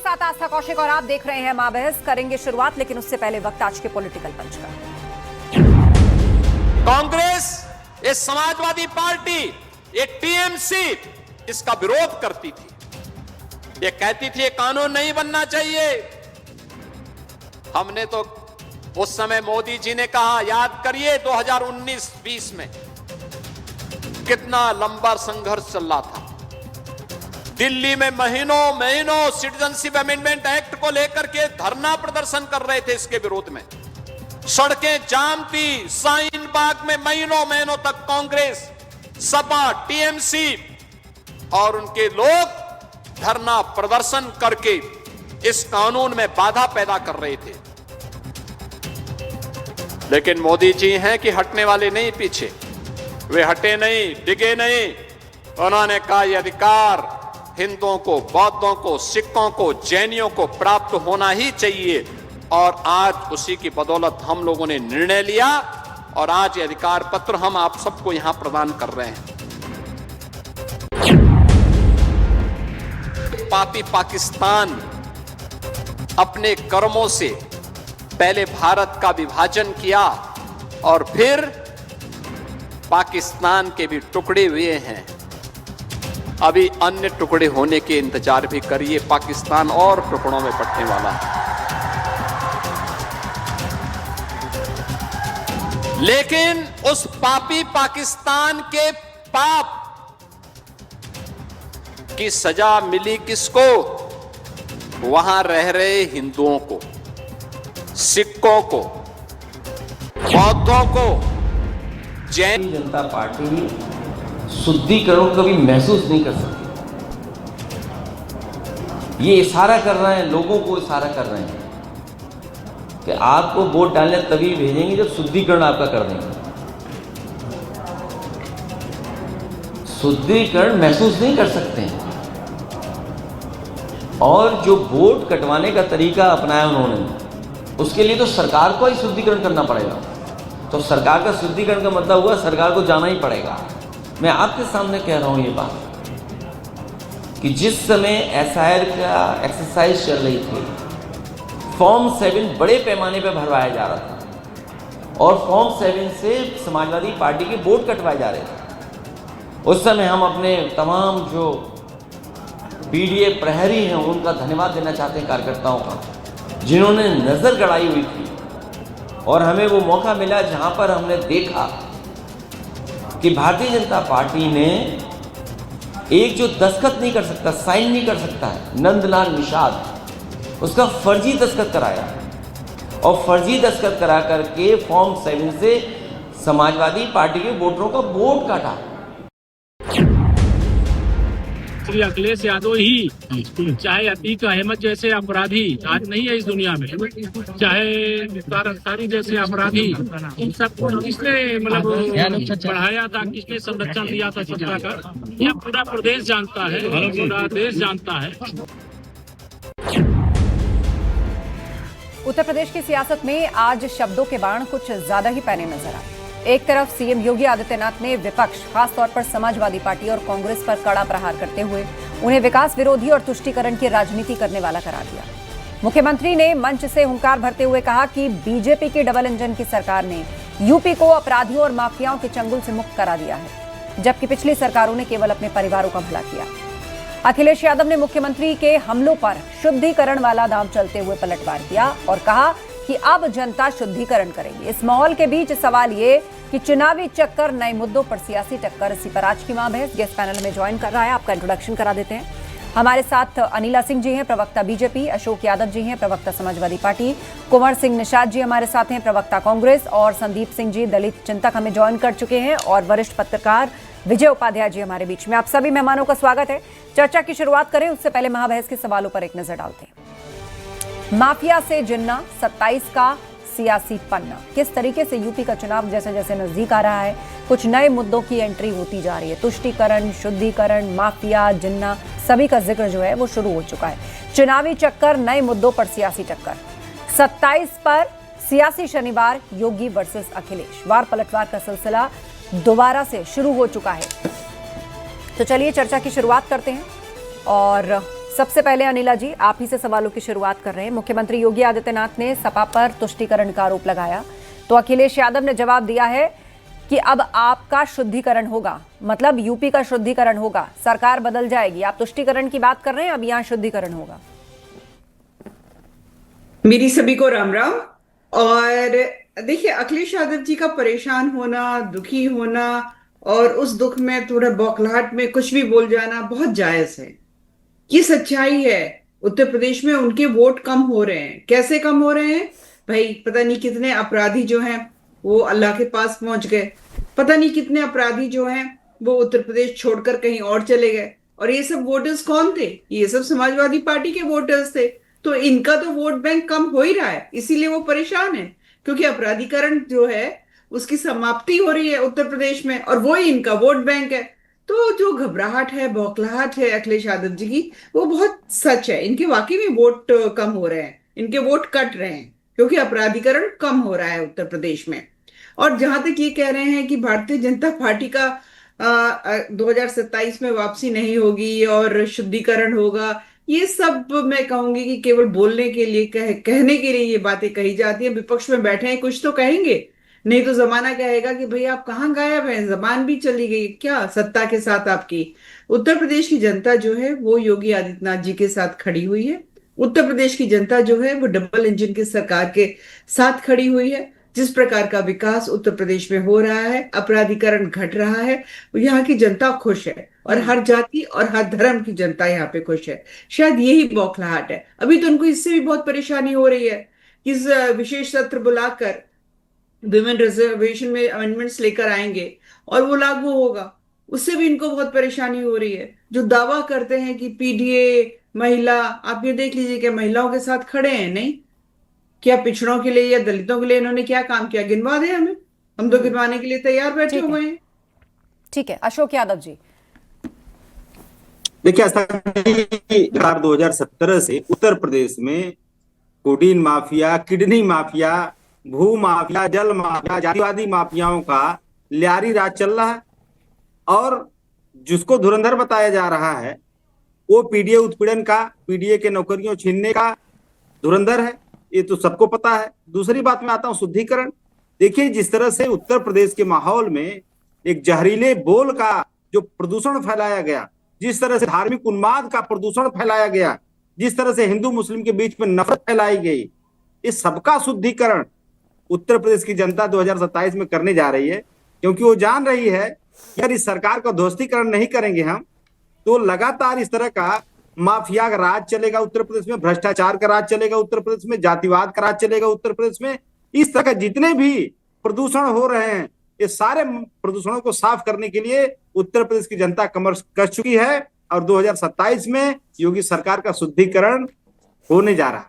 साथ आस्था कौशिक और आप देख रहे हैं मां बहस। करेंगे शुरुआत, लेकिन उससे पहले वक्त आज के पॉलिटिकल पंच का। कांग्रेस, ये समाजवादी पार्टी, ये टीएमसी इसका विरोध करती थी। ये कहती थी ये कानून नहीं बनना चाहिए। हमने तो उस समय मोदी जी ने कहा, याद करिए 2019-20 में कितना लंबा संघर्ष चल रहा था। दिल्ली में महीनों सिटीजनशिप अमेंडमेंट एक्ट को लेकर के धरना प्रदर्शन कर रहे थे। इसके विरोध में सड़कें जाम थी। शाहीन बाग में महीनों तक कांग्रेस, सपा, टीएमसी और उनके लोग धरना प्रदर्शन करके इस कानून में बाधा पैदा कर रहे थे। लेकिन मोदी जी हैं कि हटने वाले नहीं पीछे। वे हटे नहीं, डिगे नहीं। उन्होंने कहा यह अधिकार हिंदुओं को, बौद्धों को, सिखों को, जैनियों को प्राप्त होना ही चाहिए। और आज उसी की बदौलत हम लोगों ने निर्णय लिया और आज ये अधिकार पत्र हम आप सबको यहां प्रदान कर रहे हैं। पापी पाकिस्तान अपने कर्मों से पहले भारत का विभाजन किया और फिर पाकिस्तान के भी टुकड़े हुए हैं। अभी अन्य टुकड़े होने के इंतजार भी करिए। पाकिस्तान और टुकड़ों में बंटने वाला है। लेकिन उस पापी पाकिस्तान के पाप की सजा मिली किसको? वहां रह रहे हिंदुओं को, सिखों को, बौद्धों को, जैन। जनता पार्टी शुद्धिकरण कभी महसूस नहीं कर सकती। ये इशारा कर रहे हैं, लोगों को इशारा कर रहे हैं कि आपको वोट डालने तभी भेजेंगे जब शुद्धिकरण आपका कर देंगे। शुद्धिकरण महसूस नहीं कर सकते हैं। और जो वोट कटवाने का तरीका अपनाया उन्होंने, उसके लिए तो सरकार को ही शुद्धिकरण करना पड़ेगा। तो सरकार का शुद्धिकरण का मतलब हुआ सरकार को जाना ही पड़ेगा। मैं आपके सामने कह रहा हूं ये बात कि जिस समय एसआईआर का एक्सरसाइज चल रही थी, फॉर्म 7 बड़े पैमाने पर भरवाया जा रहा था और फॉर्म 7 से समाजवादी पार्टी के वोट कटवाए जा रहे थे। उस समय हम अपने तमाम जो पीडीए प्रहरी हैं उनका धन्यवाद देना चाहते हैं, कार्यकर्ताओं का, जिन्होंने नज़र गड़ाई हुई थी और हमें वो मौका मिला जहां पर हमने देखा कि भारतीय जनता पार्टी ने एक जो दस्तखत नहीं कर सकता, साइन नहीं कर सकता है, नंदलाल निषाद, उसका फर्जी दस्तखत कराया और फर्जी दस्तखत करा करके फॉर्म 7 से समाजवादी पार्टी के वोटरों का वोट काटा। श्री अखिलेश यादव ही, चाहे अतीक अहमद जैसे अपराधी आज नहीं है इस दुनिया में, चाहे मुख्तार अंसारी जैसे अपराधी, इन सबको किसने मतलब बढ़ाया था, किसने संरक्षण दिया था सत्ता का, यह पूरा प्रदेश जानता है, पूरा देश जानता है। उत्तर प्रदेश की सियासत में आज शब्दों के बाण कुछ ज्यादा ही पैने नजर आए। एक तरफ सीएम योगी आदित्यनाथ ने विपक्ष, खासतौर पर समाजवादी पार्टी और कांग्रेस पर कड़ा प्रहार करते हुए उन्हें विकास विरोधी और तुष्टीकरण की राजनीति करने वाला करार दिया। मुख्यमंत्री ने मंच से हुंकार भरते हुए कहा कि बीजेपी की डबल इंजन की सरकार ने यूपी को अपराधियों और माफियाओं के चंगुल से मुक्त करा दिया है, जबकि पिछली सरकारों ने केवल अपने परिवारों का भला किया। अखिलेश यादव ने मुख्यमंत्री के हमलों पर शुद्धिकरण वाला दांव चलते हुए पलटवार किया और कहा कि अब जनता शुद्धिकरण करेगी। इस माहौल के बीच सवाल ये कि चुनावी चक्कर, नए मुद्दों पर सियासी टक्कर, इसी पर आज की मां बहस गेस्ट पैनल में ज्वाइन कर रहा है। आपका इंट्रोडक्शन करा देते हैं। हमारे साथ अनिला सिंह जी हैं, प्रवक्ता बीजेपी, अशोक यादव जी हैं, प्रवक्ता समाजवादी पार्टी, कुंवर सिंह निषाद जी हमारे साथ हैं, प्रवक्ता कांग्रेस, और संदीप सिंह जी दलित चिंतक हमें ज्वाइन कर चुके हैं, और वरिष्ठ पत्रकार विजय उपाध्याय जी हमारे बीच में। आप सभी मेहमानों का स्वागत है। चर्चा की शुरुआत करें उससे पहले महाबहस के सवालों पर एक नजर डालते हैं। माफिया से जिन्ना, 27 का सियासी पन्ना। किस तरीके से यूपी का चुनाव जैसे जैसे नजदीक आ रहा है, कुछ नए मुद्दों की एंट्री होती जा रही है। तुष्टीकरण, शुद्धिकरण, माफिया, जिन्ना, सभी का जिक्र जो है वो शुरू हो चुका है। चुनावी चक्कर, नए मुद्दों पर सियासी टक्कर। 27 पर सियासी शनिवार, योगी वर्सेस अखिलेश। वार पलटवार का सिलसिला दोबारा से शुरू हो चुका है। तो चलिए चर्चा की शुरुआत करते हैं और सबसे पहले अनिला जी, आप ही से सवालों की शुरुआत कर रहे हैं। मुख्यमंत्री योगी आदित्यनाथ ने सपा पर तुष्टीकरण का आरोप लगाया, तो अखिलेश यादव ने जवाब दिया है कि अब आपका शुद्धिकरण होगा, मतलब यूपी का शुद्धिकरण होगा, सरकार बदल जाएगी। आप तुष्टीकरण की बात कर रहे हैं, अब यहां शुद्धिकरण होगा। मेरी सभी को राम राम। और देखिए, अखिलेश यादव जी का परेशान होना, दुखी होना और उस दुख में थोड़ा बौखलाहट में कुछ भी बोल जाना बहुत जायज है। ये सच्चाई है। उत्तर प्रदेश में उनके वोट कम हो रहे हैं। कैसे कम हो रहे हैं भाई? पता नहीं कितने अपराधी जो हैं वो अल्लाह के पास पहुंच गए, पता नहीं कितने अपराधी जो हैं वो उत्तर प्रदेश छोड़कर कहीं और चले गए। और ये सब वोटर्स कौन थे? ये सब समाजवादी पार्टी के वोटर्स थे। तो इनका तो वोट बैंक कम हो ही रहा है, इसीलिए वो परेशान है, क्योंकि अपराधीकरण जो है उसकी समाप्ति हो रही है उत्तर प्रदेश में और वो ही इनका वोट बैंक है। तो जो घबराहट है, बौखलाहट है अखिलेश यादव जी की, वो बहुत सच है। इनके वाकई में वोट कम हो रहे हैं, इनके वोट कट रहे हैं, क्योंकि अपराधीकरण कम हो रहा है उत्तर प्रदेश में। और जहां तक ये कह रहे हैं कि भारतीय जनता पार्टी का 2027 में वापसी नहीं होगी और शुद्धिकरण होगा, ये सब मैं कहूंगी कि केवल बोलने के लिए, कहने के लिए ये बातें कही जाती है। विपक्ष में बैठे हैं, कुछ तो कहेंगे, नहीं तो जमाना कहेगा कि भाई आप कहाँ गायब हैं, जबान भी चली गई क्या सत्ता के साथ आपकी। उत्तर प्रदेश की जनता जो है वो योगी आदित्यनाथ जी के साथ खड़ी हुई है। उत्तर प्रदेश की जनता जो है वो डबल इंजन की सरकार के साथ खड़ी हुई है। जिस प्रकार का विकास उत्तर प्रदेश में हो रहा है, अपराधीकरण घट रहा है, यहाँ की जनता खुश है और हर जाति और हर धर्म की जनता यहाँ पे खुश है। शायद यही बौखलाहट है। अभी तो उनको इससे भी बहुत परेशानी हो रही है। इस विशेष सत्र बुलाकर विमेन रिजर्वेशन में अमेंडमेंट्स लेकर आएंगे और वो लागू होगा, उससे भी इनको बहुत परेशानी हो रही है। जो दावा करते हैं कि पीडीए महिला, आप ये देख लीजिए कि महिलाओं के साथ खड़े हैं, नहीं क्या पिछड़ों के लिए या दलितों के लिए इन्होंने क्या काम किया? गिनवा दें हमें, हम तो गिनवाने के लिए तैयार बैठे हुए हैं। ठीक है, अशोक यादव जी। देखिए, 2017 से उत्तर प्रदेश में कोडीन माफिया, किडनी माफिया, भू माफिया, जल माफिया, जातिवादी माफियाओं का लियारी राज चल रहा है। और जिसको धुरंधर बताया जा रहा है वो पीडीए उत्पीड़न का, पीडीए के नौकरियों छीनने का धुरंधर है, ये तो सबको पता है। दूसरी बात में आता हूं शुद्धिकरण। देखिए, जिस तरह से उत्तर प्रदेश के माहौल में एक जहरीले बोल का जो प्रदूषण फैलाया गया, जिस तरह से धार्मिक उन्माद का प्रदूषण फैलाया गया, जिस तरह से हिंदू मुस्लिम के बीच में नफरत फैलाई गई, इस सबका शुद्धिकरण उत्तर प्रदेश की जनता 2027 में करने जा रही है। क्योंकि वो जान रही है कि अगर इस सरकार का ध्वस्तीकरण नहीं करेंगे हम, तो लगातार इस तरह का माफिया का राज चलेगा उत्तर प्रदेश में, भ्रष्टाचार का राज चलेगा उत्तर प्रदेश में, जातिवाद का राज चलेगा उत्तर प्रदेश में। इस तरह का जितने भी प्रदूषण हो रहे हैं, ये सारे प्रदूषणों को साफ करने के लिए उत्तर प्रदेश की जनता कमर कस चुकी है और 2027 में योगी सरकार का शुद्धिकरण होने जा रहा है।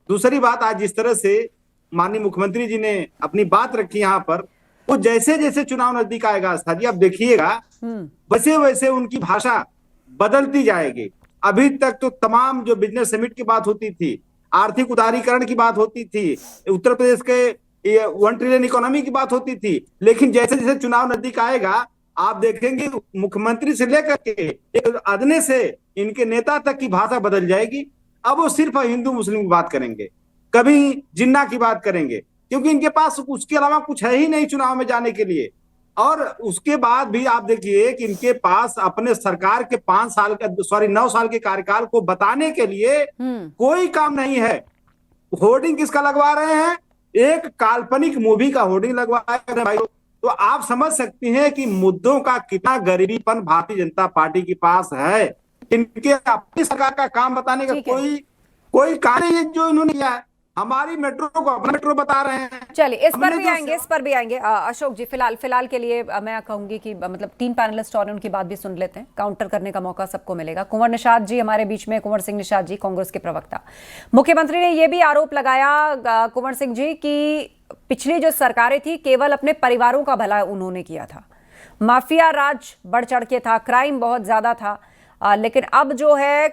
दूसरी बात, आज जिस तरह से माननीय मुख्यमंत्री जी ने अपनी बात रखी यहाँ पर, वो जैसे जैसे चुनाव नजदीक आएगा आस्था जी, आप देखिएगा वैसे वैसे उनकी भाषा बदलती जाएगी। अभी तक तो तमाम जो बिजनेस समिट की बात होती थी, आर्थिक उदारीकरण की बात होती थी, उत्तर प्रदेश के 1 ट्रिलियन इकोनॉमी की बात होती थी, लेकिन जैसे जैसे चुनाव नजदीक आएगा आप देखेंगे मुख्यमंत्री से लेकर के एक अदने से इनके नेता तक की भाषा बदल जाएगी। अब वो सिर्फ हिंदू मुस्लिम की बात करेंगे, कभी जिन्ना की बात करेंगे, क्योंकि इनके पास उसके अलावा कुछ है ही नहीं चुनाव में जाने के लिए। और उसके बाद भी आप देखिए कि इनके पास अपने सरकार के 9 साल के कार्यकाल को बताने के लिए कोई काम नहीं है। होर्डिंग किसका लगवा रहे हैं? एक काल्पनिक मूवी का होर्डिंग लगवा रहे हैं भाई। तो आप समझ सकती हैं कि मुद्दों का कितना गरीबीपन भारतीय जनता पार्टी के पास है। इनके अपनी सरकार का काम बताने का कोई काम नहीं है जो इन्होंने किया है। हमारी मेट्रो को अपना मेट्रो बता रहे हैं। चलिए, इस पर भी आएंगे। अशोक जी, फिलहाल के लिए मैं कहूंगी कि मतलब 3 पैनलिस्ट और उनकी बात भी सुन लेते हैं, काउंटर करने का मौका सबको मिलेगा। कुंवर निषाद जी हमारे बीच में, कुंवर सिंह निषाद जी, कांग्रेस के प्रवक्ता। मुख्यमंत्री ने यह भी आरोप लगाया कुंवर सिंह जी कि पिछली जो सरकारें थी केवल अपने परिवारों का भला उन्होंने किया था, माफिया राज बढ़ चढ़ के था, क्राइम बहुत ज्यादा था। लेकिन अब जो है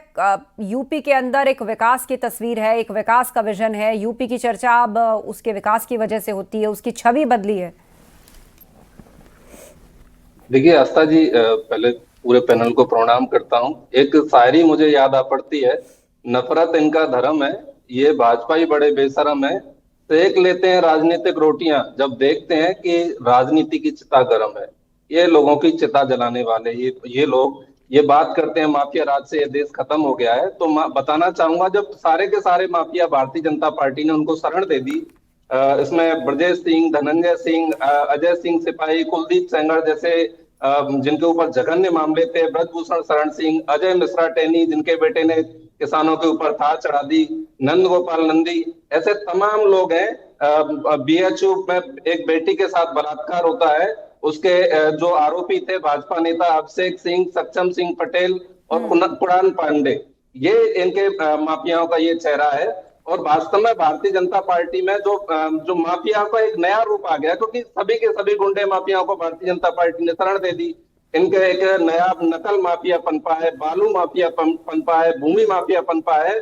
यूपी के अंदर एक विकास की तस्वीर है, एक विकास का विजन है। यूपी की चर्चा अब उसके विकास की वजह से होती है, उसकी छवि बदली है। देखिए आस्था जी, पहले पूरे पैनल को प्रणाम करता हूं। एक शायरी मुझे याद आ पड़ती है, नफरत इनका धर्म है, ये भाजपा ही बड़े बेशरम है, सेक लेते हैं राजनीतिक रोटियां जब देखते हैं कि राजनीति की चिता गर्म है। ये लोगों की चिता जलाने वाले ये लोग ये बात करते हैं माफिया राज से ये देश खत्म हो गया है। तो बताना चाहूंगा, जब सारे के सारे माफिया भारतीय जनता पार्टी ने उनको शरण दे दी, इसमें ब्रजेश सिंह, धनंजय सिंह, अजय सिंह सिपाही, कुलदीप सेंगर जैसे जिनके ऊपर जघन्य मामले थे, ब्रजभूषण शरण सिंह, अजय मिश्रा टेनी जिनके बेटे ने किसानों के ऊपर थार चढ़ा दी, नंद गोपाल नंदी, ऐसे तमाम लोग हैं। बीएचयू में एक बेटी के साथ बलात्कार होता है, उसके जो आरोपी थे भाजपा नेता अभिषेक सिंह, सक्षम सिंह पटेल और कुणाल पांडे, ये इनके माफियाओं का ये चेहरा है। और वास्तव में भारतीय जनता पार्टी में जो माफिया का एक नया रूप आ गया, क्योंकि सभी के सभी गुंडे माफियाओं को भारतीय जनता पार्टी ने शरण दे दी। इनके एक नया नकल माफिया पनपा है, बालू माफिया पनपा है, भूमि माफिया पनपा है,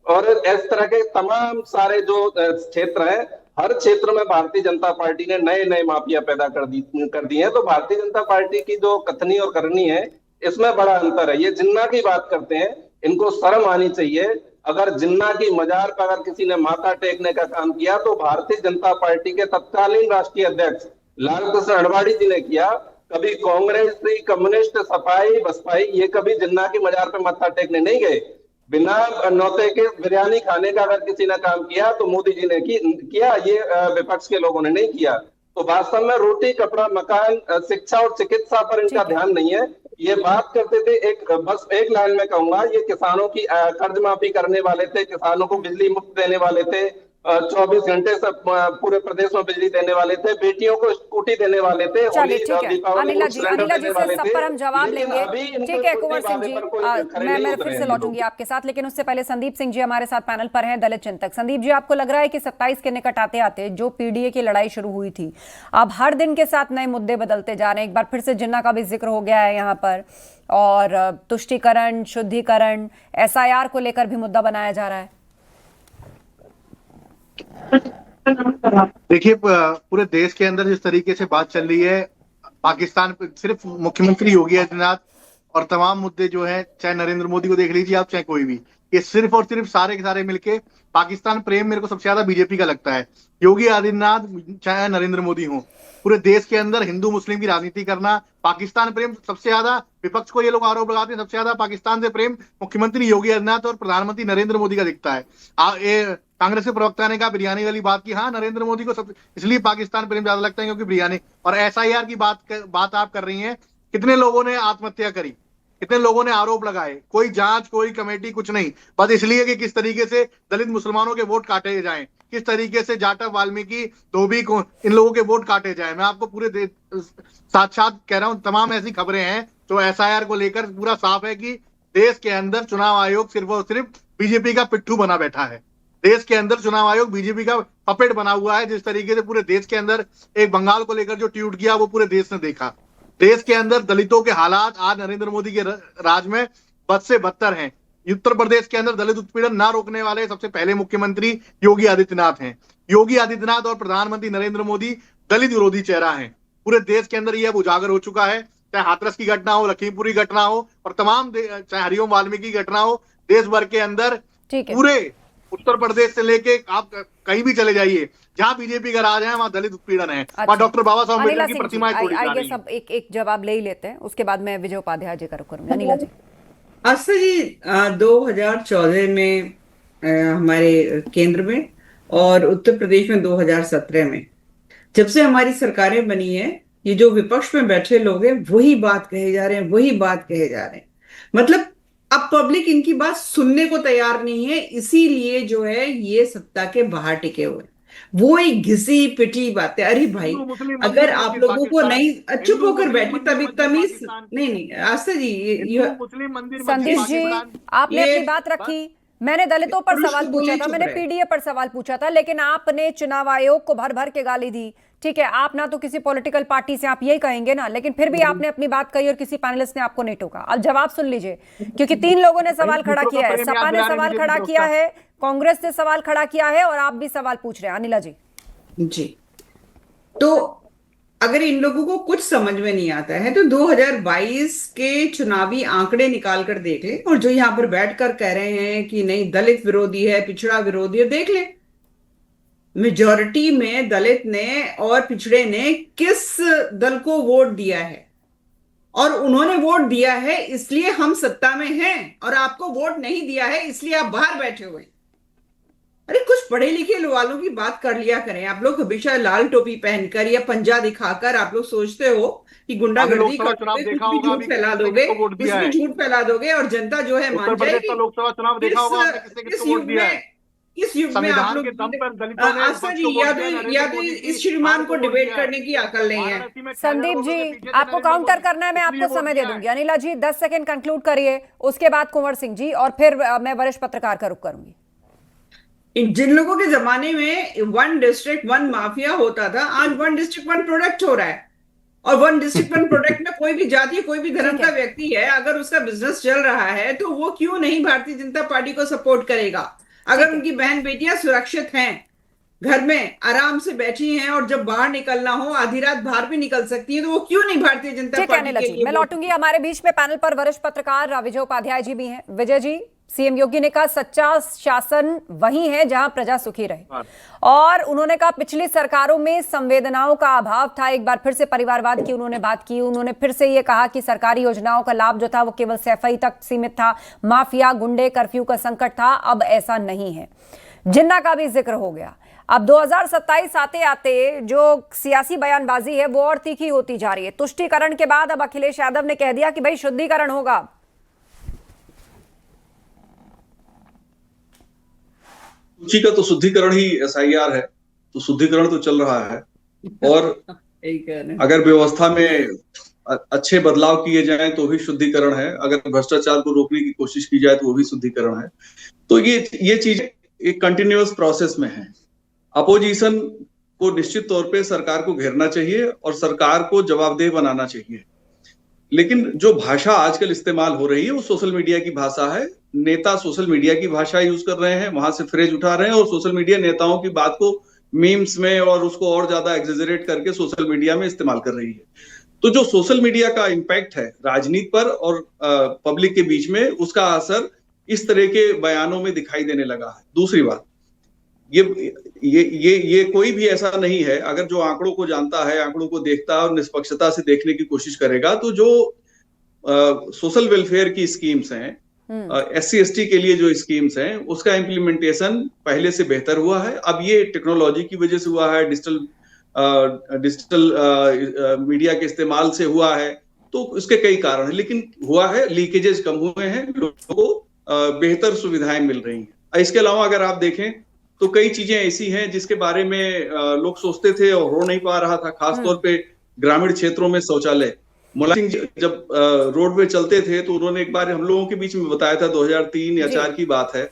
और इस तरह के तमाम सारे जो क्षेत्र हैं, हर क्षेत्र में भारतीय जनता पार्टी ने नए नए माफिया पैदा कर दिए हैं। तो भारतीय जनता पार्टी की जो कथनी और करनी है, इसमें बड़ा अंतर है। ये जिन्ना की बात करते हैं, इनको शर्म आनी चाहिए। अगर जिन्ना की मजार पर अगर किसी ने माथा टेकने का काम किया तो भारतीय जनता पार्टी के तत्कालीन राष्ट्रीय अध्यक्ष लाल कृष्ण आडवाणी जी ने किया। कभी कांग्रेस, कम्युनिस्ट, सपाई, बसपाई, ये कभी जिन्ना की मजार पे माथा टेकने नहीं गए। बिना नौते के बिरयानी खाने का अगर किसी ने काम किया तो मोदी जी ने किया, ये विपक्ष के लोगों ने नहीं किया। तो वास्तव में रोटी, कपड़ा, मकान, शिक्षा और चिकित्सा पर इनका ध्यान नहीं है। ये बात करते थे, बस एक लाइन में कहूंगा, ये किसानों की कर्ज माफी करने वाले थे, किसानों को बिजली मुफ्त देने वाले थे, 24 घंटे से पूरे प्रदेश में बिजली देने वाले थे, बेटियों को स्कूटी देने वाले थे। चलिए ठीक है अनिला जी से सब पर हम जवाब लेंगे। ठीक है कुंवर सिंह जी, मैं फिर से लौटूंगी आपके साथ, लेकिन उससे पहले संदीप सिंह जी हमारे साथ पैनल पर हैं, दलित चिंतक। संदीप जी, आपको लग रहा है कि 27 के निकट आते आते जो पीडीए की लड़ाई शुरू हुई थी, अब हर दिन के साथ नए मुद्दे बदलते जा रहे हैं? एक बार फिर से जिन्ना का भी जिक्र हो गया है यहाँ पर, और तुष्टीकरण, शुद्धिकरण, एसआईआर को लेकर भी मुद्दा बनाया जा रहा है। देखिए, पूरे देश के अंदर जिस तरीके से बात चल रही है, पाकिस्तान पे सिर्फ मुख्यमंत्री योगी आदित्यनाथ और तमाम मुद्दे जो हैं, चाहे नरेंद्र मोदी को देख लीजिए आप, चाहे कोई भी, ये सिर्फ और सिर्फ सारे के सारे मिलके पाकिस्तान प्रेम मेरे को सबसे ज्यादा बीजेपी का लगता है। योगी आदित्यनाथ चाहे नरेंद्र मोदी हो, पूरे देश के अंदर हिंदू मुस्लिम की राजनीति करना, पाकिस्तान प्रेम सबसे ज्यादा, विपक्ष को ये लोग आरोप लगाते हैं सबसे ज्यादा पाकिस्तान से प्रेम मुख्यमंत्री योगी आदित्यनाथ और प्रधानमंत्री नरेंद्र मोदी का दिखता है। कांग्रेस के प्रवक्ता ने कहा बिरयानी वाली बात की, हाँ नरेंद्र मोदी को सब इसलिए पाकिस्तान प्रेम ज्यादा लगता है क्योंकि बिरयानी। और एसआईआर की बात आप कर रही हैं, कितने लोगों ने आत्महत्या करी, कितने लोगों ने आरोप लगाए, कोई जांच, कोई कमेटी, कुछ नहीं, बस इसलिए कि किस तरीके से दलित मुसलमानों के वोट काटे जाएं, किस तरीके से जाटव, वाल्मीकि, धोबी को, इन लोगों के वोट काटे जाएं। मैं आपको पूरे साथ कह रहा हूं, तमाम ऐसी खबरें हैं जो एसआईआर को लेकर पूरा साफ है कि देश के अंदर चुनाव आयोग सिर्फ और सिर्फ बीजेपी का पिट्ठू बना बैठा है। देश के अंदर चुनाव आयोग बीजेपी का पपेट बना हुआ है। जिस तरीके से पूरे देश के अंदर एक बंगाल को लेकर जो ट्वीट किया, वो पूरे देश ने देखा। देश के अंदर दलितों के हालात आज नरेंद्र मोदी के राज में बद से बदतर हैं। उत्तर प्रदेश के अंदर दलित उत्पीड़न ना रोकने वाले सबसे पहले मुख्यमंत्री योगी आदित्यनाथ हैं। योगी आदित्यनाथ और प्रधानमंत्री नरेंद्र मोदी दलित विरोधी चेहरा है। पूरे देश के अंदर यह अब उजागर हो चुका है, चाहे हाथरस की घटना हो, लखीमपुर की घटना हो, और तमाम चाहे हरिओम वाल्मीकि की घटना हो, देश भर के अंदर पूरे उत्तर प्रदेश से लेके आप कहीं भी चले जाइए, जहां बीजेपी का राज है वहां दलित उत्पीड़न है। वहां डॉक्टर बाबा साहब अम्बेडकर की प्रतिमाएं तोड़ी जा रही हैं। सब एक जवाब ले ही लेते हैं, उसके बाद मैं विजय उपाध्याय जी का रुख करूंगी। अनिला जी, आस्था जी, 2014 में हमारे केंद्र में और उत्तर प्रदेश में 2017 में, जब से हमारी सरकारें बनी है, ये जो विपक्ष में बैठे लोग हैं वही बात कहे जा रहे हैं, वही बात कहे जा रहे हैं। मतलब अब पब्लिक इनकी बात सुनने को तैयार नहीं है, इसीलिए जो है ये सत्ता के बाहर टिके हुए। वो एक घिसी पिटी बात है। अरे भाई, अगर आप लोगों को नहीं चुप होकर बैठे तभी तमीज नहीं आस्था जी, संदीप जी, आपने अपनी बात रखी, मैंने दलितों पर सवाल पूछा था, मैंने पीडीए पर सवाल पूछा था, लेकिन आपने चुनाव आयोग को भर भर के गाली दी। ठीक है, आप ना तो किसी पॉलिटिकल पार्टी से, आप यही कहेंगे ना, लेकिन फिर भी आपने अपनी बात कही और किसी पैनलिस्ट ने आपको नहीं टोका। अब जवाब सुन लीजिए, क्योंकि 3 लोगों ने सवाल खड़ा किया है, सपा ने सवाल खड़ा किया है, कांग्रेस ने सवाल खड़ा किया है, और आप भी सवाल पूछ रहे हैं। अनिला जी जी, तो अगर इन लोगों को कुछ समझ में नहीं आता है तो 2022 के चुनावी आंकड़े निकाल कर देख ले, और जो यहाँ पर बैठकर कह रहे हैं कि नहीं दलित विरोधी है, पिछड़ा विरोधी है, देख ले मेजॉरिटी में दलित ने और पिछड़े ने किस दल को वोट दिया है, और उन्होंने वोट दिया है इसलिए हम सत्ता में हैं, और आपको वोट नहीं दिया है इसलिए आप बाहर बैठे हुए हैं। अरे कुछ पढ़े लिखे वालों की बात कर लिया करें। आप लोग हमेशा लाल टोपी पहनकर या पंजा दिखाकर आप लोग सोचते हो कि गुंडागर्दी करोगे, कुछ भी झूठ फैला दोगे, कुछ भी झूठ फैला दोगे और जनता जो है मान जाएगी। लोकसभा चुनाव देखा होगा आपने, किसने किसको वोट दिया है? इस युग में आप लोग आस्था जी या तो इस श्रीमान को डिबेट करने की अकल नहीं है। संदीप जी, आपको काउंटर करना है, मैं आपको समय दे दूंगी। अनिला जी 10 सेकंड कंक्लूड करिए, उसके बाद कुंवर सिंह जी, और फिर मैं वरिष्ठ पत्रकार का रुख करूंगी। जिन लोगों के जमाने में 1 डिस्ट्रिक्ट 1 माफिया होता था, आज 1 डिस्ट्रिक्ट 1 प्रोडक्ट हो रहा है, और 1 डिस्ट्रिक्ट 1 प्रोडक्ट में कोई भी जाति, कोई भी धर्म का व्यक्ति है, अगर उसका बिजनेस चल रहा है तो वो क्यों नहीं भारतीय जनता पार्टी को सपोर्ट करेगा? अगर उनकी बहन बेटियां सुरक्षित हैं, घर में आराम से बैठी हैं, और जब बाहर निकलना हो आधी रात बाहर भी निकल सकती है, तो वो क्यों नहीं भारतीय जनता पार्टी के लिए? मैं लौटूंगी। हमारे बीच में पैनल पर वरिष्ठ पत्रकार विजय उपाध्याय जी भी हैं। विजय जी, सीएम योगी ने कहा सच्चा शासन वही है जहां प्रजा सुखी रहे, और उन्होंने कहा पिछली सरकारों में संवेदनाओं का अभाव था। एक बार फिर से परिवारवाद की उन्होंने बात की। उन्होंने फिर से ये कहा कि सरकारी योजनाओं का लाभ जो था वो केवल सैफई तक सीमित था, माफिया, गुंडे, कर्फ्यू का संकट था, अब ऐसा नहीं है। जिन्ना का भी जिक्र हो गया। अब 2027 आते आते जो सियासी बयानबाजी है वो और तीखी होती जा रही है। तुष्टीकरण के बाद अब अखिलेश यादव ने कह दिया कि भाई शुद्धिकरण होगा। सूची का तो शुद्धिकरण ही SIR है, तो शुद्धिकरण तो चल रहा है, और अगर व्यवस्था में अच्छे बदलाव किए जाएं तो भी शुद्धिकरण है, अगर भ्रष्टाचार को रोकने की कोशिश की जाए तो वो भी शुद्धिकरण है। तो ये चीज एक कंटिन्यूअस प्रोसेस में है। अपोजिशन को निश्चित तौर पे सरकार को घेरना चाहिए और सरकार को जवाबदेह बनाना चाहिए, लेकिन जो भाषा आजकल इस्तेमाल हो रही है वो सोशल मीडिया की भाषा है। नेता सोशल मीडिया की भाषा यूज कर रहे हैं, वहां से फ्रेज उठा रहे हैं, और सोशल मीडिया नेताओं की बात को मीम्स में और उसको और ज्यादा एग्जेजरेट करके सोशल मीडिया में इस्तेमाल कर रही है। तो जो सोशल मीडिया का इम्पैक्ट है राजनीति पर और पब्लिक के बीच में, उसका असर इस तरह के बयानों में दिखाई देने लगा है। दूसरी बात, ये कोई भी ऐसा नहीं है, अगर जो आंकड़ों को जानता है, आंकड़ों को देखता है और निष्पक्षता से देखने की कोशिश करेगा, तो जो सोशल वेलफेयर की स्कीम्स हैं, SC ST के लिए जो स्कीम्स हैं, उसका इम्प्लीमेंटेशन पहले से बेहतर हुआ है। अब ये टेक्नोलॉजी की वजह से हुआ है, डिजिटल मीडिया के इस्तेमाल से हुआ है, तो इसके कई कारण हैं, लेकिन हुआ है, लीकेजेस कम हुए हैं, लोगों को बेहतर सुविधाएं मिल रही हैं। इसके अलावा अगर आप देखें तो कई चीजें ऐसी हैं जिसके बारे में लोग सोचते थे और हो नहीं पा रहा था, खासतौर पे ग्रामीण क्षेत्रों में शौचालय। मुलायम सिंह जब रोड पे चलते थे तो उन्होंने एक बार हम लोगों के बीच में बताया था, 2003 या 2004 की बात है,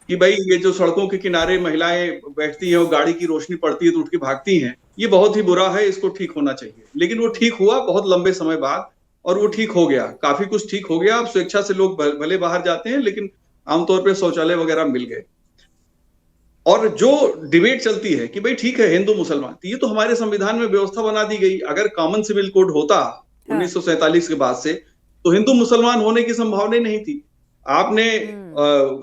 कि भाई ये जो सड़कों के किनारे महिलाएं बैठती हैं और गाड़ी की रोशनी पड़ती है तो उठ के भागती हैं, ये बहुत ही बुरा है, इसको ठीक होना चाहिए। लेकिन वो ठीक हुआ बहुत लंबे समय बाद, और वो ठीक हो गया, काफी कुछ ठीक हो गया। अब स्वेच्छा से लोग भले बाहर जाते हैं, लेकिन आमतौर पर शौचालय वगैरह मिल गए। और जो डिबेट चलती है कि भाई ठीक है हिंदू मुसलमान, तो ये तो हमारे संविधान में व्यवस्था बना दी गई। अगर कॉमन सिविल कोड होता 1947 के बाद से, तो हिंदू मुसलमान होने की संभावना नहीं थी। आपने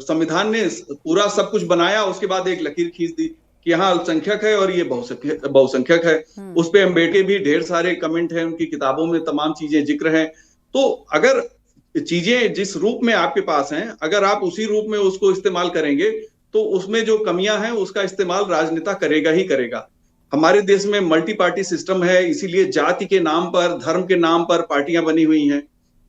संविधान ने पूरा सब कुछ बनाया, उसके बाद एक लकीर खींच दी कि यहाँ अल्पसंख्यक है और ये बहुसंख्यक है। उस पे अम्बेडकर भी ढेर सारे कमेंट हैं, उनकी किताबों में तमाम चीजें जिक्र हैं। तो अगर चीजें जिस रूप में आपके पास हैं, अगर आप उसी रूप में उसको इस्तेमाल करेंगे तो उसमें जो कमियां हैं उसका इस्तेमाल राजनेता करेगा ही करेगा। हमारे देश में मल्टी पार्टी सिस्टम है, इसीलिए जाति के नाम पर, धर्म के नाम पर पार्टियां बनी हुई हैं।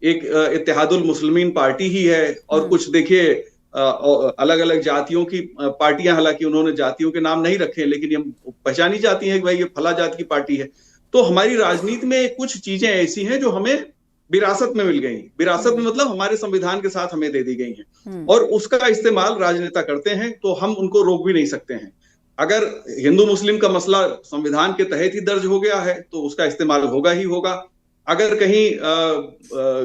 एक इत्तेहादुल मुस्लिमीन पार्टी ही है, और कुछ देखिए अलग अलग जातियों की पार्टियां, हालांकि उन्होंने जातियों के नाम नहीं रखे, लेकिन ये पहचानी जाती है कि भाई ये फला जाति की पार्टी है। तो हमारी राजनीति में कुछ चीजें ऐसी हैं जो हमें विरासत में मिल गई। विरासत में मतलब हमारे संविधान के साथ हमें दे दी गई हैं, और उसका इस्तेमाल राजनेता करते हैं, तो हम उनको रोक भी नहीं सकते हैं। अगर हिंदू मुस्लिम का मसला संविधान के तहत ही दर्ज हो गया है तो उसका इस्तेमाल होगा ही होगा। अगर कहीं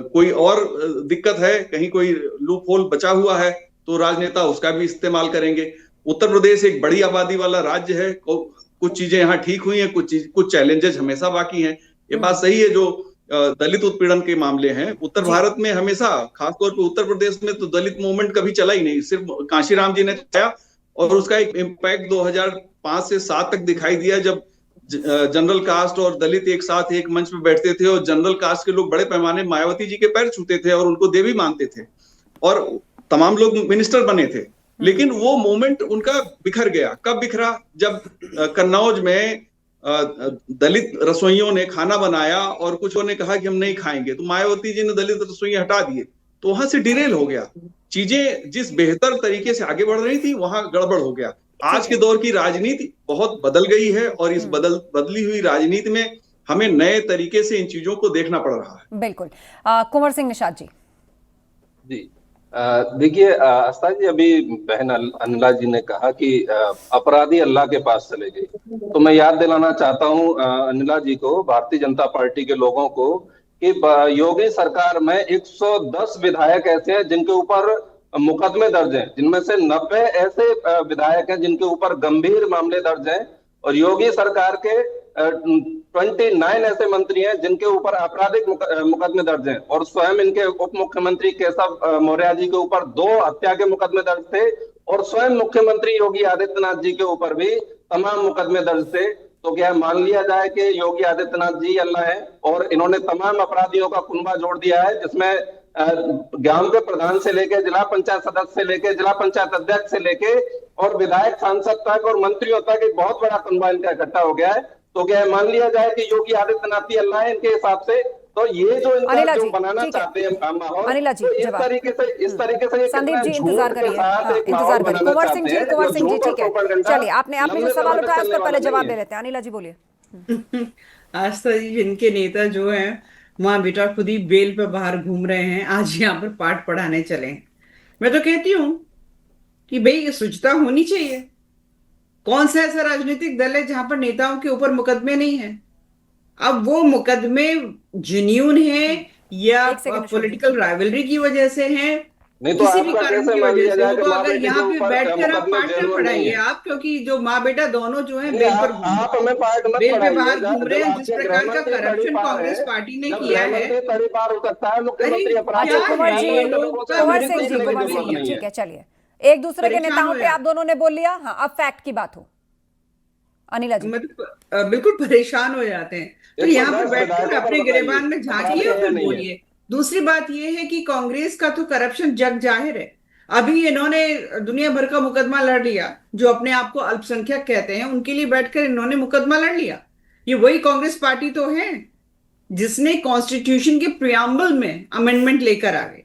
कोई और दिक्कत है, कहीं कोई लूप होल बचा हुआ है, तो राजनेता उसका भी इस्तेमाल करेंगे। उत्तर प्रदेश एक बड़ी आबादी वाला राज्य है, कुछ चीजें यहाँ ठीक हुई हैं, कुछ चैलेंजेस हमेशा बाकी हैं। ये बात सही है। जो दलित उत्पीड़न के मामले हैं उत्तर भारत में हमेशा, खासतौर पे उत्तर प्रदेश में तो दलित मूवमेंट कभी चला ही नहीं, सिर्फ कांशीराम जी ने चलाया और उसका एक इम्पैक्ट 2005 से 7 तक दिखाई दिया, जब जनरल कास्ट और दलित एक साथ एक मंच पे बैठते थे और जनरल कास्ट के लोग बड़े पैमाने मायावती जी के पैर छूते थे और उनको देवी मानते थे और तमाम लोग मिनिस्टर बने थे। लेकिन वो मोमेंट उनका बिखर गया। कब बिखरा? जब कन्नौज में दलित रसोइयों ने खाना बनाया और कुछ ने कहा कि हम नहीं खाएंगे, तो मायावती जी ने दलित रसोई हटा दिए, तो वहां से डिरेल हो गया। चीजें जिस बेहतर तरीके से आगे बढ़ रही थी वहां गड़बड़ हो गया। आज के दौर की राजनीति बहुत बदल गई है और इस बदली हुई राजनीति में हमें नए तरीके से इन चीजों को देखना पड़ रहा है। बिल्कुल। कुंवर सिंह निषाद जी। जी देखिए आस्था जी, अभी बहन अनिला जी ने कहा कि अपराधी अल्लाह के पास चले गए, तो मैं याद दिलाना चाहता हूं अनिला जी को, भारतीय जनता पार्टी के लोगों को, कि योगी सरकार में 110 विधायक ऐसे हैं जिनके ऊपर मुकदमे दर्ज हैं, जिनमें से 90 ऐसे विधायक हैं जिनके ऊपर गंभीर मामले दर्ज हैं, और योगी सरकार के 29 ऐसे मंत्री हैं जिनके ऊपर आपराधिक मुकदमे दर्ज हैं, और स्वयं इनके उप मुख्यमंत्री केशव मौर्य जी के ऊपर 2 हत्या के मुकदमे दर्ज थे, और स्वयं मुख्यमंत्री योगी आदित्यनाथ जी के ऊपर भी तमाम मुकदमे दर्ज थे। तो क्या मान लिया जाए कि योगी आदित्यनाथ जी अल्लाह है और इन्होंने तमाम अपराधियों का कुनबा जोड़ दिया है, जिसमें ग्राम के प्रधान से लेके जिला पंचायत सदस्य से लेके जिला पंचायत अध्यक्ष से लेके और विधायक सांसद तक और मंत्रियों तक एक बहुत बड़ा कुनबा इनका इकट्ठा हो गया है। तो क्या मान लिया जाए कि योगी आदित्यनाथ ही अल्लाह है इनके हिसाब से? तो ये जो इनका जो बनाना चाहते हैं माहौल, तो इस तरीके से संदीप जी इंतजार करिए, इंतजार करिए। कुंवर सिंह जी ठीक है, चलिए आपने जो सवाल उठाया उस पर पहले जवाब दे लेते हैं। अनिला जी बोलिए। आस्था जी, इनके नेता जो है माँ बेटा खुद ही बेल पे बाहर घूम रहे हैं, आज यहाँ पर पाठ पढ़ाने चले। मैं तो कहती हूँ कि भाई शुचिता होनी चाहिए। कौन सा ऐसा राजनीतिक दल है जहां पर नेताओं के ऊपर मुकदमे नहीं है? अब वो मुकदमे जेन्युइन है या पॉलिटिकल राइवलरी की वजह से हैं, किसी भी कारण की वजह से होगा, अगर यहाँ पे बैठकर आप पाठ कर पढ़ाइए आप, क्योंकि जो माँ बेटा दोनों जो है बेल पे बाहर घूम रहे हैं। जिस प्रकार का करप्शन कांग्रेस पार्टी ने किया है, ठीक है चलिए, एक दूसरे के नेताओं पे आप दोनों ने बोल लिया। हाँ, अब फैक्ट की बात हो। अनिला जी। बिल्कुल परेशान हो जाते हैं। तो यहाँ पर बैठकर अपने गिरेबान में झांकिए और फिर बोलिए। दूसरी बात यह है कि कांग्रेस का तो करप्शन जग जाहिर है। अभी इन्होंने दुनिया भर का मुकदमा लड़ लिया, जो अपने आप को अल्पसंख्यक कहते हैं उनके लिए बैठकर इन्होंने मुकदमा लड़ लिया। ये वही कांग्रेस पार्टी तो है जिसने कॉन्स्टिट्यूशन के प्रियम्बल में अमेंडमेंट लेकर आ गए,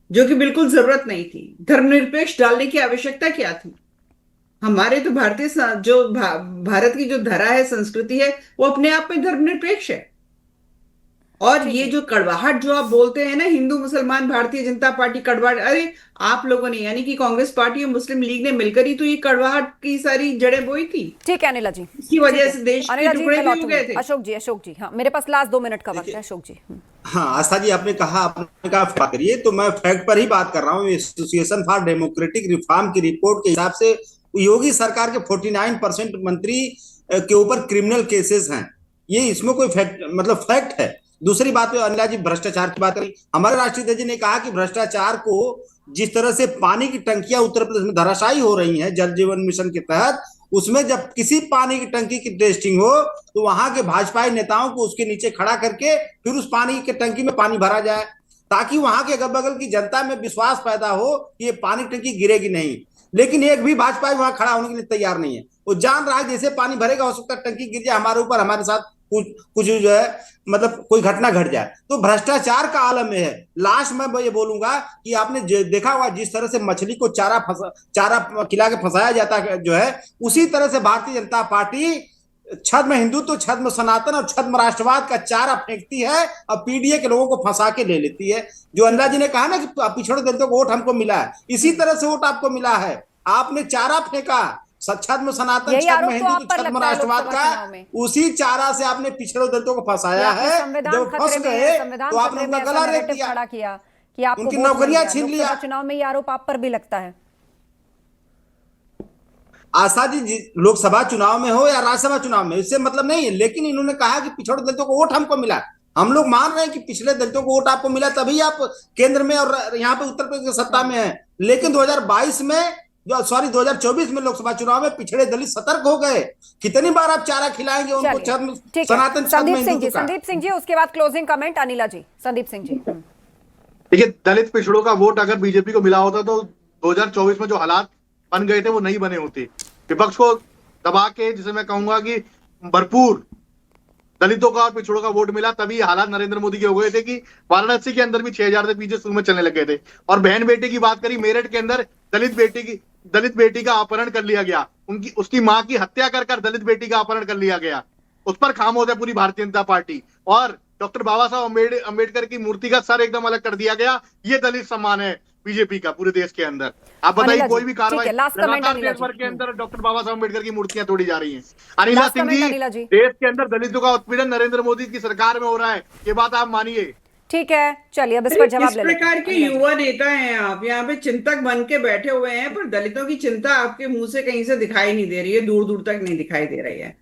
जो कि बिल्कुल जरूरत नहीं थी। धर्मनिरपेक्ष डालने की आवश्यकता क्या थी? हमारे तो भारत की जो धरा है, संस्कृति है, वो अपने आप में धर्मनिरपेक्ष है। और ये जो कड़वाहट जो आप बोलते हैं ना, हिंदू मुसलमान भारतीय जनता पार्टी कड़वाहट, अरे आप लोगों ने यानी कि कांग्रेस पार्टी और मुस्लिम लीग ने मिलकर ही तो ये कड़वाहट की सारी जड़ें बोई थी। ठीक है अनिला जी, इसकी वजह से देश के टुकड़े भी हो गए थे। अशोक जी, हाँ मेरे पास लास्ट 2 मिनट का वक्त है। अशोक जी। हाँ आस्था जी, आपने कहा बात करिए, तो मैं फैक्ट पर ही बात कर रहा हूँ। एसोसिएशन फॉर डेमोक्रेटिक रिफॉर्म की रिपोर्ट के हिसाब से योगी सरकार के 49% मंत्री के ऊपर क्रिमिनल केसेस हैं। ये इसमें कोई फैक्ट है। दूसरी बात पे अनिला जी भ्रष्टाचार की बात करी। हमारे राष्ट्रीय अध्यक्ष जी ने कहा कि भ्रष्टाचार को जिस तरह से पानी की टंकियां उत्तर प्रदेश में धराशायी हो रही हैं जल जीवन मिशन के तहत, उसमें जब किसी पानी की टंकी की टेस्टिंग हो तो वहां के भाजपाई नेताओं को उसके नीचे खड़ा करके फिर उस पानी की टंकी में पानी भरा जाए, ताकि वहां के अगल बगल की जनता में विश्वास पैदा हो कि ये पानी टंकी गिरेगी नहीं। लेकिन एक भी भाजपा वहां खड़ा होने के लिए तैयार नहीं है। वो जान रहा है जैसे पानी भरेगा हो सकता है टंकी गिर जाए, हमारे ऊपर हमारे साथ कुछ जो है कोई घटना घट जाए। तो भ्रष्टाचार का आलम में है। लास्ट में ये बोलूंगा कि आपने देखा होगा जिस तरह से मछली को चारा खिला के फंसाया जाता है जो है, उसी तरह से भारतीय जनता पार्टी छद्म हिंदुत्व, छद्म सनातन और छद्म राष्ट्रवाद का चारा फेंकती है और पीडीए के लोगों को फंसा के ले लेती है। जो अनिला जी ने कहा ना कि पिछड़े दलितों को वोट हमको मिला है, इसी तरह से वोट आपको मिला है। आपने चारा फेंका छद्म सनातन, छद्म हिंदुत्व, छद्म राष्ट्रवाद का, उसी चारा से आपने पिछड़े दलितों को फंसाया है। जब फंस गए तो आपने उनका गला रेत दिया, उनकी नौकरियां छीन लिया। चुनाव में ये आरोप आप पर भी लगता है? आशा जी लोकसभा चुनाव में हो या राज्यसभा चुनाव में, इससे मतलब नहीं है। लेकिन इन्होंने कहा कि पिछड़े दलितों को वोट हमको मिला। हम लोग मान रहे हैं कि पिछले दलितों को वोट आपको मिला, तभी आप केंद्र में और यहाँ पे उत्तर प्रदेश सत्ता में है। लेकिन 2022 में 2024 में लोकसभा चुनाव में पिछड़े दलित सतर्क हो गए। कितनी बार आप चारा खिलाएंगे उनको? सनातन संदीप सिंह जी, उसके बाद क्लोजिंग कमेंट अनिला जी। संदीप सिंह जी, देखिए, दलित पिछड़ों का वोट अगर बीजेपी को मिला होता तो 2024 में जो हालात बन गए थे वो नहीं बने होते। विपक्ष को दबा के, जिसे मैं कहूंगा कि भरपूर दलितों का और पिछड़ों का वोट मिला, तभी हालात नरेंद्र मोदी के हो गए थे कि वाराणसी के अंदर भी 6000 से पीछे शुरू में चलने लग गए थे। और बहन बेटी की बात करी, मेरठ के अंदर दलित बेटी का अपहरण कर लिया गया, उसकी मां की हत्या कर दलित बेटी का अपहरण कर लिया गया। उस पर खामोश है पूरी भारतीय जनता पार्टी। और डॉक्टर बाबा साहब अम्बेडकर की मूर्ति का सर एकदम अलग कर दिया गया। ये दलित सम्मान है बीजेपी का पूरे देश के अंदर। आप बताइए, कोई भी कार्रवाई लगातार देश भर के अंदर डॉक्टर बाबा साहब अम्बेडकर की मूर्तियां तोड़ी जा रही हैं। अनिला सिंह जी, देश के अंदर दलितों का उत्पीड़न नरेंद्र मोदी की सरकार में हो रहा है, ये बात आप मानिए। ठीक है, चलिए अब इस पर जवाब ले लेते हैं। इस प्रकार के युवा नेता हैं आप, यहाँ पे चिंतक बन के बैठे हुए हैं, पर दलितों की चिंता आपके मुंह से कहीं से दिखाई नहीं दे रही है, दूर दूर तक नहीं दिखाई दे रही है।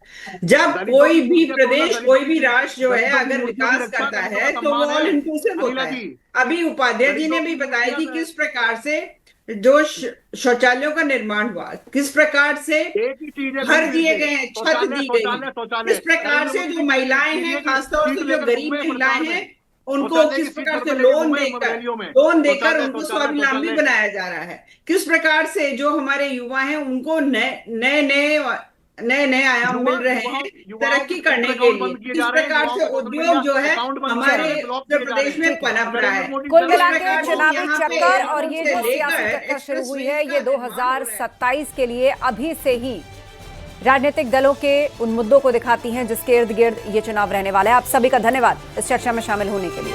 जब कोई भी प्रदेश, कोई भी राष्ट्र जो है अगर विकास करता है तो वो ऑल इंक्लूसिव होता है। अभी उपाध्याय जी ने भी बताया कि किस प्रकार से जो शौचालयों का निर्माण हुआ, किस प्रकार से घर दिए गए हैं, छत दी गई, किस प्रकार से जो महिलाएं हैं, खासतौर से जो गरीब महिलाएं हैं, उनको किस प्रकार से लोन देकर उनको स्वावलंबी बनाया जा रहा है। किस प्रकार से जो हमारे युवा हैं उनको नए आयाम मिल रहे हैं तरक्की करने के लिए। किस प्रकार से उद्योग जो है हमारे उत्तर प्रदेश में पनप रहा है। कुल मिलाकर चुनावी चक्कर और ये जो सियासी चक्कर शुरू हुई है, ये 2027 के लिए अभी से ही राजनीतिक दलों के उन मुद्दों को दिखाती हैं जिसके इर्द गिर्द ये चुनाव रहने वाला है। आप सभी का धन्यवाद इस चर्चा में शामिल होने के लिए।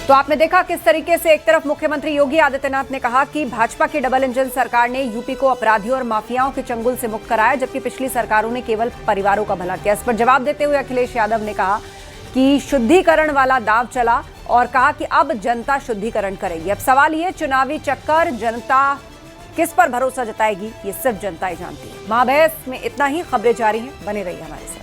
तो आपने देखा किस तरीके से एक तरफ मुख्यमंत्री योगी आदित्यनाथ ने कहा कि भाजपा की डबल इंजन सरकार ने यूपी को अपराधियों और माफियाओं के चंगुल से मुक्त कराया, जबकि पिछली सरकारों ने केवल परिवारों का भला किया। इस पर जवाब देते हुए अखिलेश यादव ने कहा कि शुद्धिकरण वाला दाव चला और कहा कि अब जनता शुद्धिकरण करेगी। अब सवाल ये, चुनावी चक्कर, जनता किस पर भरोसा जताएगी, ये सिर्फ जनता ही जानती है। महाबहस में इतना ही। खबरें जारी हैं, बने रहिए हमारे साथ।